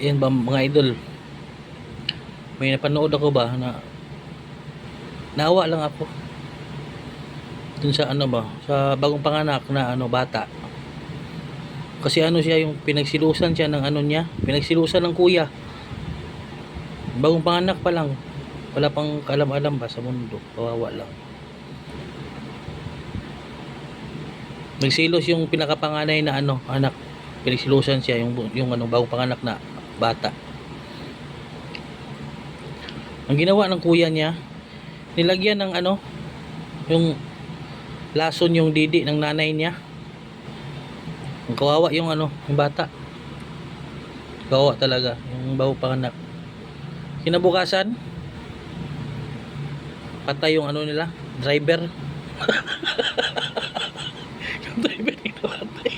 Yan ba mga idol, may napanood ako ba na naawa lang ako dun sa ano ba, sa bagong panganak na ano bata. Kasi ano siya, yung pinagsilusan siya ng ano niya, pinagsilusan ng kuya. Bagong panganak pa lang, wala pang kaalam-alam ba sa mundo, kawawa lang. Nagsilos yung pinakapanganay na ano anak, pinagsilusan siya yung ano bagong panganak na bata. Ang ginawa ng kuya niya, nilagyan ng ano, yung lason yung didi ng nanay niya. Ang kawawa yung ano, yung bata. Kawawa talaga yung bagong panganak. Kinabukasan, patay yung ano nila, driver. Yung driver nila patay.